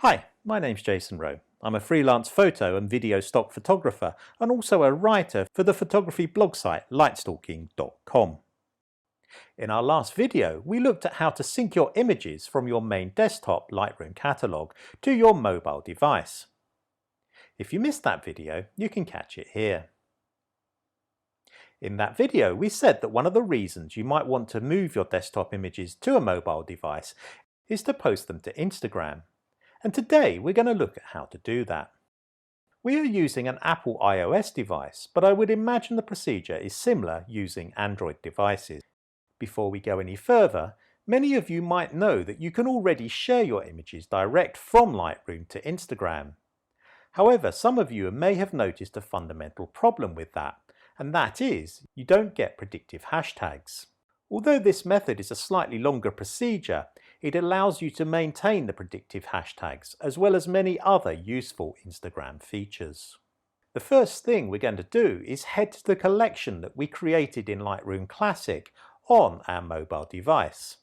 Hi, my name's Jason Rowe. I'm a freelance photo and video stock photographer and also a writer for the photography blog site lightstalking.com. In our last video, we looked at how to sync your images from your main desktop Lightroom catalog to your mobile device. If you missed that video, you can catch it here. In that video, we said that one of the reasons you might want to move your desktop images to a mobile device is to post them to Instagram. And today we're going to look at how to do that. We are using an Apple iOS device, but I would imagine the procedure is similar using Android devices. Before we go any further, many of you might know that you can already share your images direct from Lightroom to Instagram. However, some of you may have noticed a fundamental problem with that, and that is you don't get predictive hashtags. Although this method is a slightly longer procedure, it allows you to maintain the predictive hashtags as well as many other useful Instagram features. The first thing we're going to do is head to the collection that we created in Lightroom Classic on our mobile device.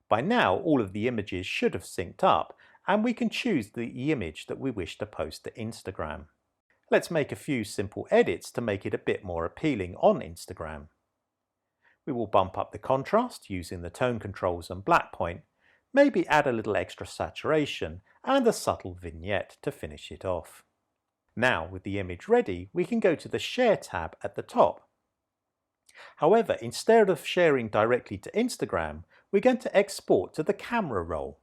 By now all of the images should have synced up and we can choose the image that we wish to post to Instagram. Let's make a few simple edits to make it a bit more appealing on Instagram. We will bump up the contrast using the tone controls and black point, maybe add a little extra saturation and a subtle vignette to finish it off. Now with the image ready, we can go to the Share tab at the top. However, instead of sharing directly to Instagram, we're going to export to the camera roll.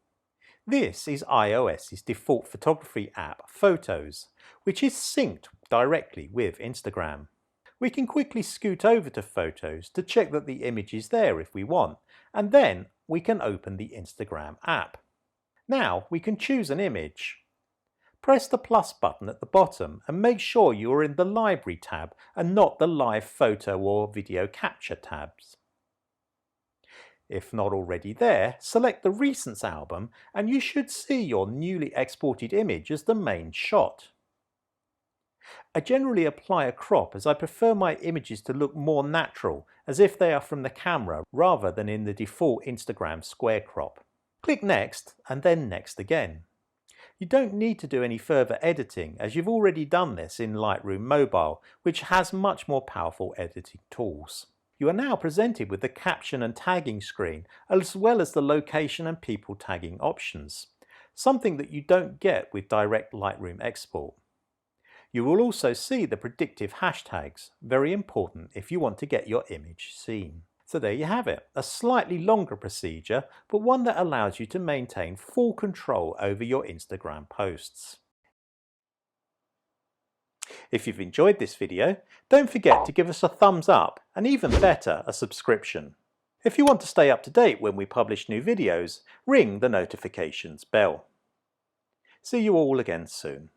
This is iOS's default photography app, Photos, which is synced directly with Instagram. We can quickly scoot over to Photos to check that the image is there if we want, and then we can open the Instagram app. Now we can choose an image. Press the plus button at the bottom and make sure you are in the Library tab and not the Live Photo or Video Capture tabs. If not already there, select the Recents album and you should see your newly exported image as the main shot. I generally apply a crop as I prefer my images to look more natural, as if they are from the camera rather than in the default Instagram square crop. Click Next and then Next again. You don't need to do any further editing as you've already done this in Lightroom Mobile, which has much more powerful editing tools. You are now presented with the caption and tagging screen as well as the location and people tagging options, something that you don't get with direct Lightroom export. You will also see the predictive hashtags, very important if you want to get your image seen. So there you have it, a slightly longer procedure, but one that allows you to maintain full control over your Instagram posts. If you've enjoyed this video, don't forget to give us a thumbs up and even better, a subscription. If you want to stay up to date when we publish new videos, ring the notifications bell. See you all again soon.